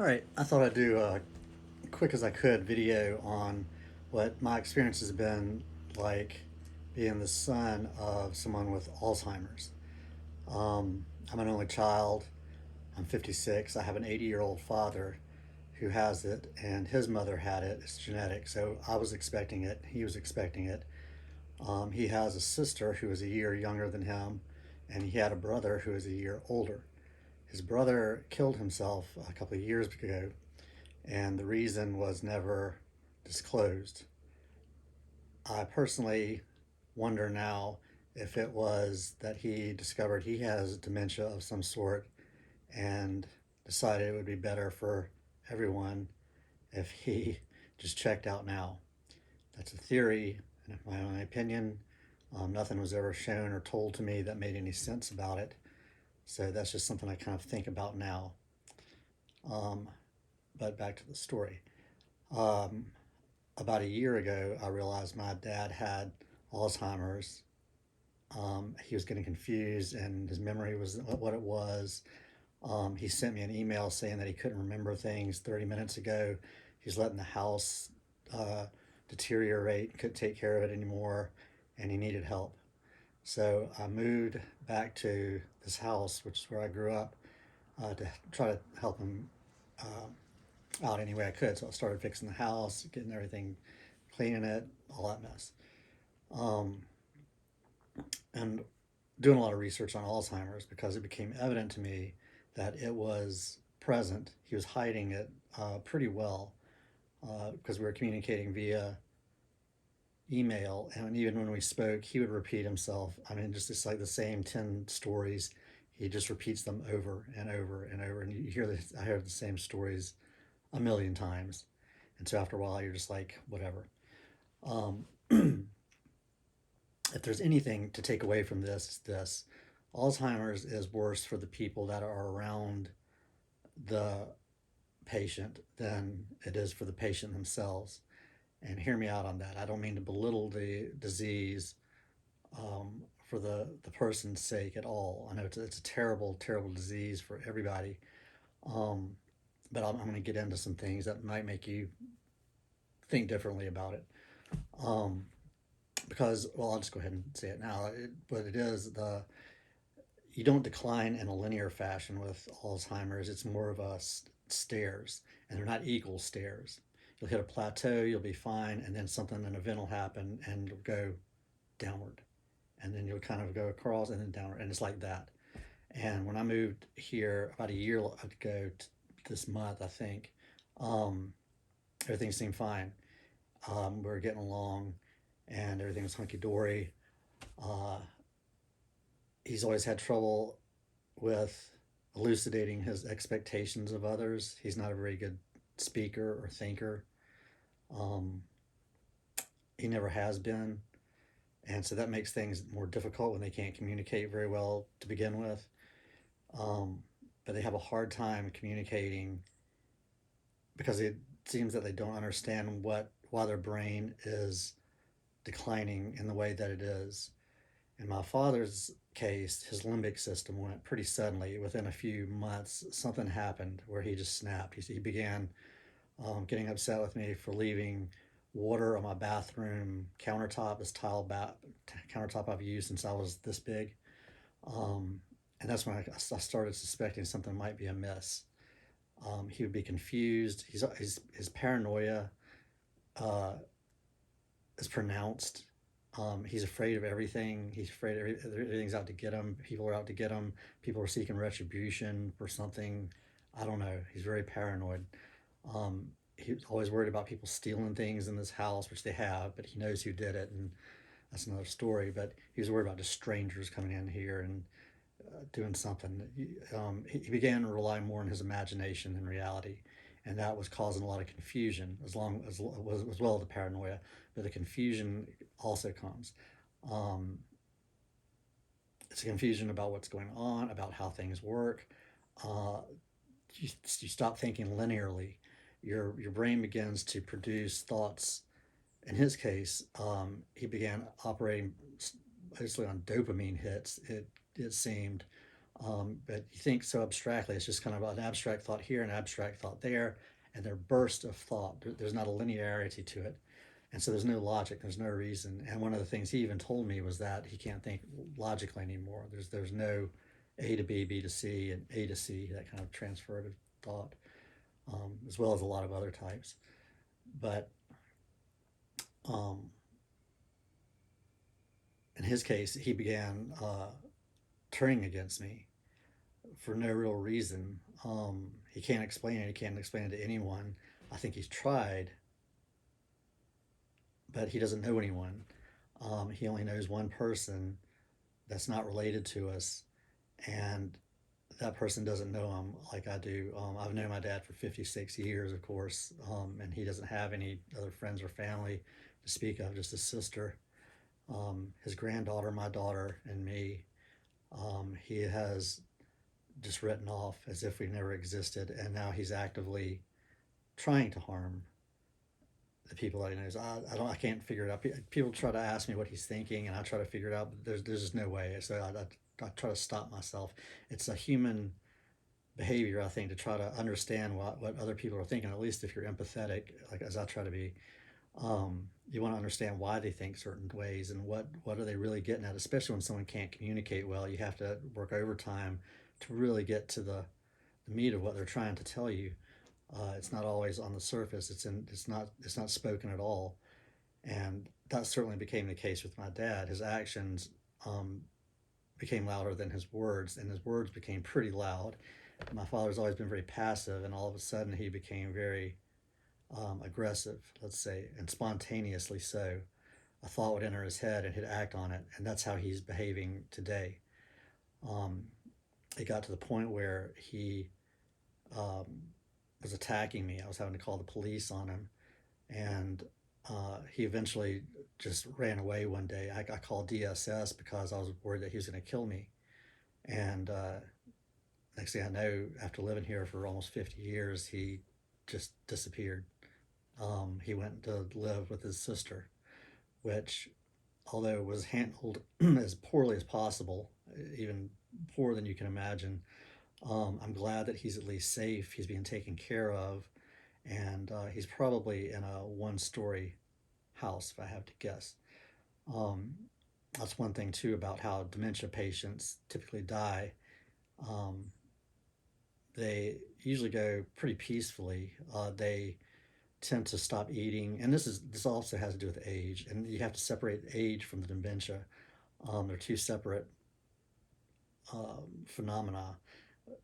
All right, I thought I'd do a quick as I could video on what my experience has been like being the son of someone with Alzheimer's. I'm an only child. I'm 56. I have an 80-year-old father who has it, and his mother had it. It's genetic, so I was expecting it. He was expecting it. He has a sister who is a year younger than him, and he had a brother who is a year older. His brother killed himself a couple of years ago, and the reason was never disclosed. I personally wonder now if it was that he discovered he has dementia of some sort and decided it would be better for everyone if he just checked out now. That's a theory, and in my own opinion, nothing was ever shown or told to me that made any sense about it. So that's just something I kind of think about now. Um, but back to the story. Um, about a year ago, I realized my dad had Alzheimer's. He was getting confused, and his memory was what it was. He sent me an email saying that he couldn't remember things 30 minutes ago. He's letting the house uh, deteriorate, couldn't take care of it anymore, and he needed help. So I moved back to this house, which is where I grew up, to try to help him out any way I could. So I started fixing the house, getting everything, cleaning it, all that mess. Um, and doing a lot of research on Alzheimer's because it became evident to me that it was present. He was hiding it pretty well because we were communicating via email, and even when we spoke, he would repeat himself. I mean, just it's like the same 10 stories. He just repeats them over and over and over, and you hear I hear the same stories a million times, and so after a while, you're just like, whatever. Um, if there's anything to take away from this, it's this: Alzheimer's is worse for the people that are around the patient than it is for the patient themselves. And hear me out on that. I don't mean to belittle the disease for the person's sake at all. I know it's a terrible, terrible disease for everybody. Um, but I'm going to get into some things that might make you think differently about it. Um, because, well, I'll just go ahead and say it now. But it is you don't decline in a linear fashion with Alzheimer's. It's more of a stairs, and they're not equal stairs. You'll hit a plateau, you'll be fine, and then an event will happen, and you'll go downward, and then you'll kind of go across and then downward, and it's like that. And when I moved here about a year ago, this month, I think, um, everything seemed fine. We were getting along, and everything was hunky dory. Uh, he's always had trouble with elucidating his expectations of others. He's not a very good speaker or thinker. Um, he never has been. And so that makes things more difficult when they can't communicate very well to begin with. Um, but they have a hard time communicating because it seems that they don't understand why their brain is declining in the way that it is. In my father's case, his limbic system went pretty suddenly. Within a few months, something happened where he just snapped. He began getting upset with me for leaving water on my bathroom countertop, this countertop I've used since I was this big. Um, and that's when I started suspecting something might be amiss. He would be confused. His paranoia uh, is pronounced. He's afraid of everything. He's afraid everything's out to get him. People are out to get him. People are seeking retribution for something. I don't know. He's very paranoid. He's always worried about people stealing things in this house, which they have, but he knows who did it, and that's another story. But he was worried about just strangers coming in here and doing something. He began to rely more on his imagination than reality, and that was causing a lot of confusion, as well as the paranoia. But the confusion also comes. Um, it's a confusion about what's going on, about how things work. Uh, you stop thinking linearly. Your brain begins to produce thoughts. In his case, he began operating basically on dopamine hits. It seemed But you think so abstractly. It's just kind of an abstract thought here, an abstract thought there, and they're bursts of thought. There's not a linearity to it. And so there's no logic, there's no reason. And one of the things he even told me was that he can't think logically anymore. There's no A to B, B to C, and A to C, that kind of transferred thought, as well as a lot of other types. But um, in his case, he began turning against me for no real reason. He can't explain it. He can't explain it to anyone. I think he's tried, but he doesn't know anyone. He only knows one person that's not related to us, and that person doesn't know him like I do. I've known my dad for 56 years, of course, and he doesn't have any other friends or family to speak of, just his sister, his granddaughter, my daughter, and me. He has just written off as if we never existed, and now he's actively trying to harm the people that he knows. I can't figure it out. People try to ask me what he's thinking, and I try to figure it out, but there's just no way. So I try to stop myself. It's a human behavior, I think, to try to understand what other people are thinking. At least if you're empathetic, like as I try to be, you want to understand why they think certain ways and what are they really getting at. Especially when someone can't communicate well, you have to work overtime to really get to the meat of what they're trying to tell you. It's not always on the surface. It's not spoken at all, and that certainly became the case with my dad. His actions became louder than his words, and his words became pretty loud. My father's always been very passive, and all of a sudden he became very aggressive, let's say, and spontaneously so. A thought would enter his head and he'd act on it, and that's how he's behaving today. Um, it got to the point where he um, was attacking me. I was having to call the police on him, and he eventually just ran away one day. I called DSS because I was worried that he was going to kill me. And next thing I know, after living here for almost 50 years, he just disappeared. He went to live with his sister, which, although it was handled as poorly as possible, even poorer than you can imagine, I'm glad that he's at least safe. He's being taken care of, and he's probably in a one-story house, if I have to guess. Um, that's one thing too about how dementia patients typically die. Um, they usually go pretty peacefully. They tend to stop eating, and this also has to do with age, and you have to separate age from the dementia. They're two separate phenomena.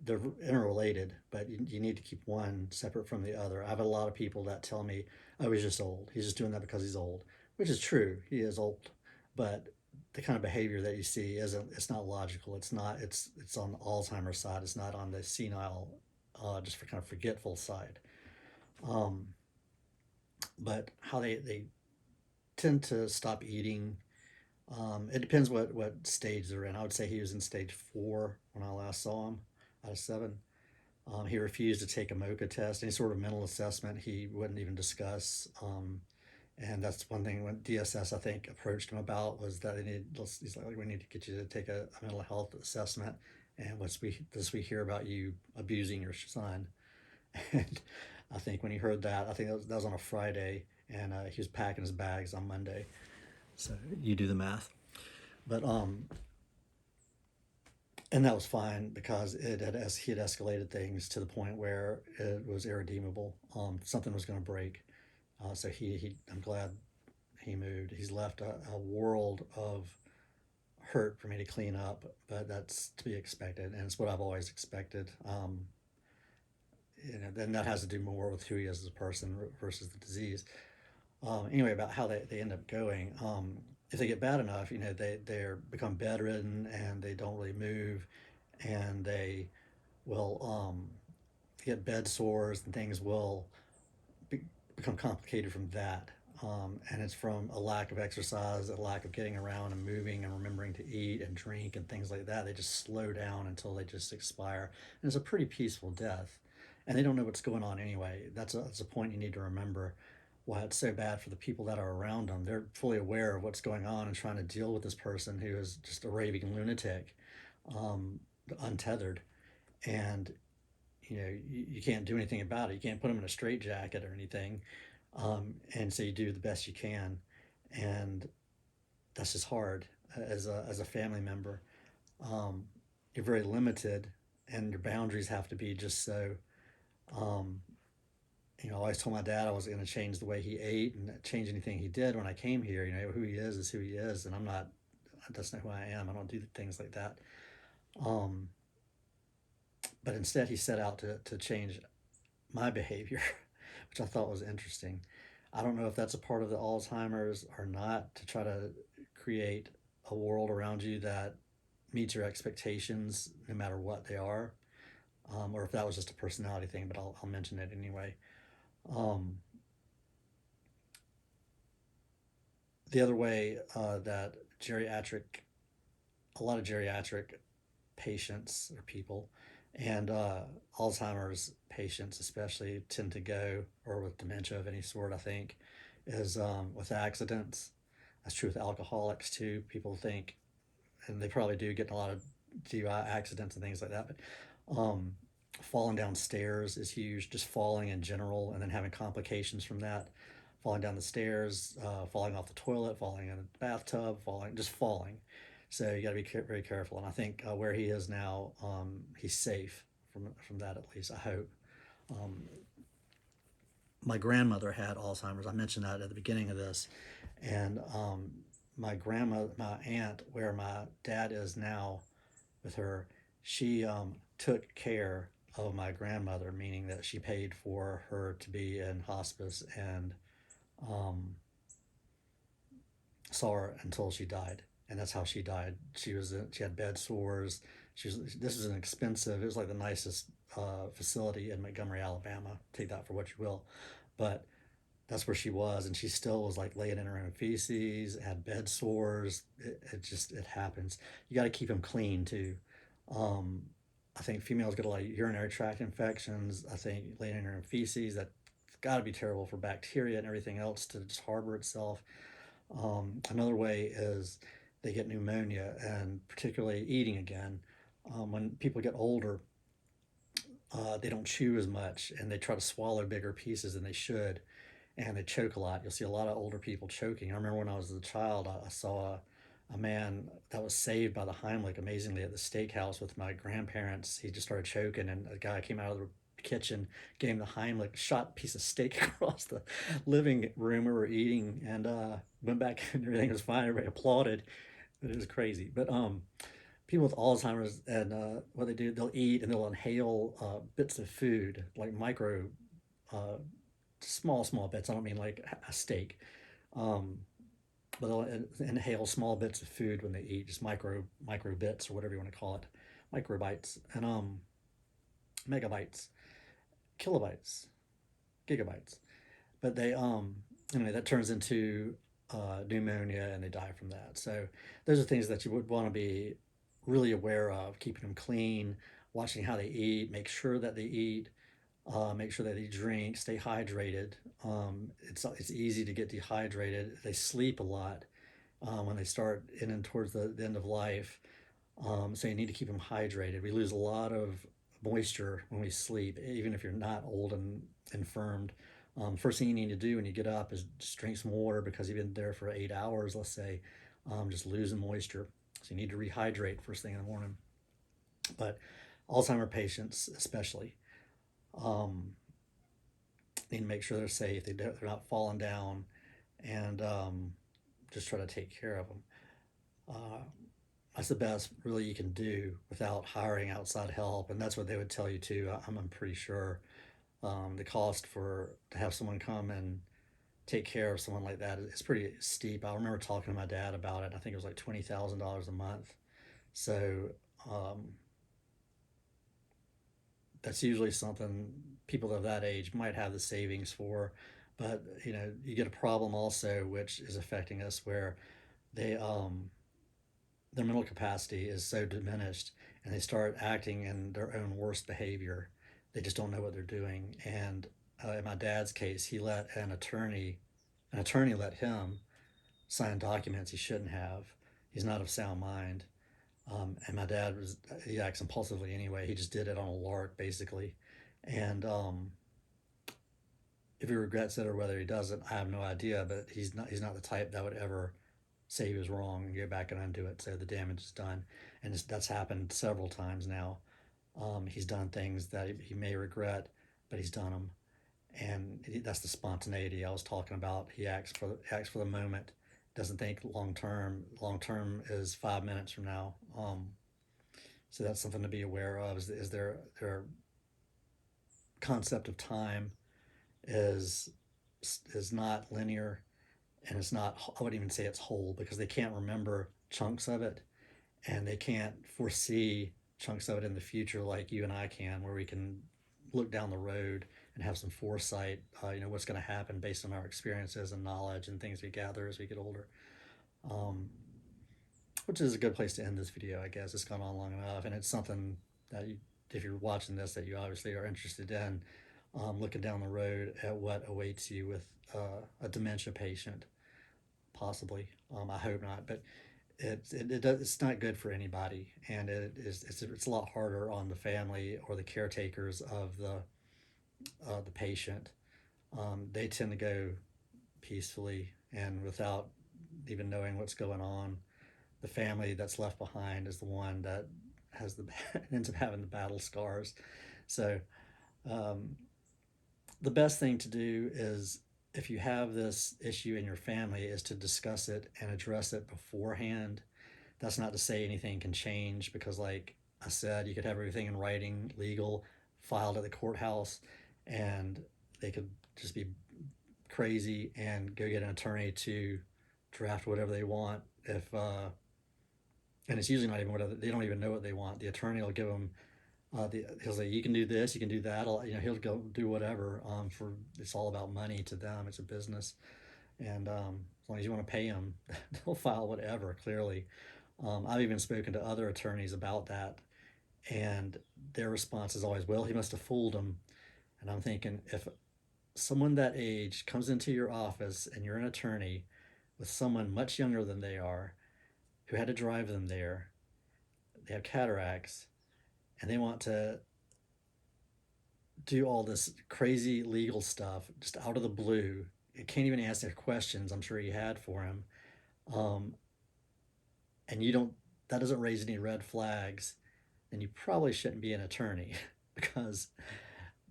They're interrelated, but you need to keep one separate from the other. I've had a lot of people that tell me, "Oh, he's just old. He's just doing that because he's old," which is true. He is old, but the kind of behavior that you see isn't. It's not logical. It's not. It's on the Alzheimer's side. It's not on the senile, just for kind of forgetful side. Um, but how they tend to stop eating. It depends what stage they're in. I would say he was in stage 4 when I last saw him out of 7. He refused to take a MOCA test, any sort of mental assessment he wouldn't even discuss. And that's one thing when DSS, I think, approached him about was that he's like, we need to get you to take a mental health assessment. And we hear about you abusing your son. And I think when he heard that, I think that was on a Friday, and he was packing his bags on Monday. So you do the math. But and that was fine because he had escalated things to the point where it was irredeemable. Something was going to break. So I'm glad he moved. He's left a world of hurt for me to clean up, but that's to be expected, and it's what I've always expected. Then that has to do more with who he is as a person versus the disease. Anyway, about how they end up going. If they get bad enough, they're become bedridden and they don't really move, and they will get bed sores and things will be, become complicated from that. And it's from a lack of exercise, a lack of getting around and moving and remembering to eat and drink and things like that. They just slow down until they just expire. And it's a pretty peaceful death. And they don't know what's going on anyway. That's a point you need to remember why it's so bad for the people that are around them. They're fully aware of what's going on and trying to deal with this person who is just a raving lunatic. untethered, and you can't do anything about it. You can't put them in a straitjacket or anything, and so you do the best you can, and that's just hard as a family member. Um, you're very limited, and your boundaries have to be just so. Um, I always told my dad I was going to change the way he ate and change anything he did when I came here. Who he is who he is, and I'm not. That's not who I am. I don't do things like that. Um, but instead, he set out to change my behavior, which I thought was interesting. I don't know if that's a part of the Alzheimer's or not, to try to create a world around you that meets your expectations no matter what they are, or if that was just a personality thing, but I'll mention it anyway. Um, the other way that geriatric, a lot of geriatric patients or people, and Alzheimer's patients especially tend to go, or with dementia of any sort, I think, is with accidents. That's true with alcoholics too. People think, and they probably do, get in a lot of DUI accidents and things like that. But falling down stairs is huge. Just falling in general, and then having complications from that. Falling down the stairs, falling off the toilet, falling in a bathtub, just falling. So you got to be very careful. And I think where he is now, he's safe from that, at least I hope. Um, my grandmother had Alzheimer's. I mentioned that at the beginning of this, and my aunt, where my dad is now with her, she took care of my grandmother, meaning that she paid for her to be in hospice and um, saw her until she died, and that's how she died. She had bed sores. This was an expensive. It was like the nicest facility in Montgomery, Alabama. Take that for what you will, but that's where she was, and she still was like laying in her own feces, had bed sores. It happens. You got to keep them clean too. Um, I think females get a lot of urinary tract infections. I think laying in her own feces, that's got to be terrible for bacteria and everything else to just harbor itself. Another way is they get pneumonia, and particularly eating again. When people get older, they don't chew as much, and they try to swallow bigger pieces than they should, and they choke a lot. You'll see a lot of older people choking. I remember when I was a child, I saw a man that was saved by the Heimlich amazingly at the steakhouse with my grandparents. He just started choking, and a guy came out of the kitchen, gave him the Heimlich, shot a piece of steak across the living room we were eating, and went back and everything was fine. Everybody applauded. It was crazy. But people with Alzheimer's, and what they do, they'll eat and they'll inhale bits of food, like micro, uh, small bits. I don't mean like a steak, um, but they'll inhale small bits of food when they eat, just micro bits or whatever you want to call it, microbites and megabytes, kilobytes, gigabytes. But they anyway, that turns into pneumonia, and they die from that. So those are things that you would want to be really aware of, keeping them clean, watching how they eat, make sure that they drink, stay hydrated. It's easy to get dehydrated. They sleep a lot when they start in and towards the end of life. So you need to keep them hydrated. We lose a lot of moisture when we sleep, even if you're not old and infirmed. First thing you need to do when you get up is just drink some water, because you've been there for 8 hours, let's say, just losing moisture. So you need to rehydrate first thing in the morning. But Alzheimer patients, especially, um, need to make sure they're safe. They're not falling down, and just try to take care of them. Uh, that's the best really you can do without hiring outside help, and that's what they would tell you too. I'm pretty sure the cost for to have someone come and take care of someone like that is pretty steep. I remember talking to my dad about it. I think it was like $20,000 a month. So um, that's usually something people of that age might have the savings for. But you get a problem also, which is affecting us, where they their mental capacity is so diminished, and they start acting in their own worst behavior. They just don't know what they're doing. And in my dad's case, he let an attorney let him sign documents he shouldn't have. He's not of sound mind. And my dad he acts impulsively anyway. He just did it on a lark, basically. And if he regrets it or whether he doesn't, I have no idea. But he's not the type that would ever say he was wrong and go back and undo it. So the damage is done, and that's happened several times now. He's done things that he may regret, but he's done them, and that's the spontaneity I was talking about. He acts for the moment, doesn't think long term. Long term is 5 minutes from now. So that's something to be aware of. Is their concept of time is is not linear, and it's not. I wouldn't even say it's whole because they can't remember chunks of it, and they can't foresee chunks of it in the future like you and I can, where we can look down the road and have some foresight. What's going to happen based on our experiences and knowledge and things we gather as we get older. Um, which is a good place to end this video, I guess. It's gone on long enough, and it's something that if you're watching this, that you obviously are interested in. Looking down the road at what awaits you with a dementia patient, possibly. I hope not, but it's not good for anybody, and it's a lot harder on the family or the caretakers of the patient. They tend to go peacefully and without even knowing what's going on. The family that's left behind is the one that has ends up having the battle scars. So um, the best thing to do is, if you have this issue in your family, is to discuss it and address it beforehand. That's not to say anything can change, because like I said, you could have everything in writing, legal, filed at the courthouse, and they could just be crazy and go get an attorney to draft whatever they want. If and it's usually not even what they don't even know what they want. The attorney will give them he'll say, you can do this, you can do that. He'll go do whatever. For It's all about money to them. It's a business, and as long as you want to pay them, they'll file whatever. Clearly, I've even spoken to other attorneys about that, and their response is always, "Well, he must have fooled them." And I'm thinking, if someone that age comes into your office and you're an attorney with someone much younger than they are, who had to drive them there, they have cataracts, and they want to do all this crazy legal stuff just out of the blue. You can't even ask their questions I'm sure you had for him. Um, and you don't, that doesn't raise any red flags, then you probably shouldn't be an attorney because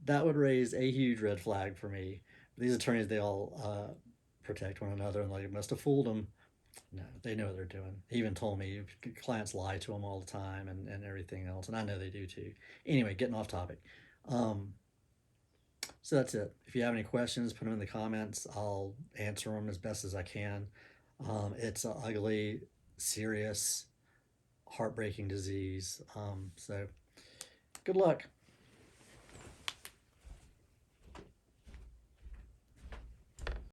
that would raise a huge red flag for me. These attorneys, they all protect one another, and like, it must have fooled them. No, they know what they're doing. He even told me clients lie to him all the time, and everything else, and I know they do too. Anyway, getting off topic. Um, so that's it. If you have any questions, put them in the comments. I'll answer them as best as I can. It's an ugly, serious, heartbreaking disease. So good luck.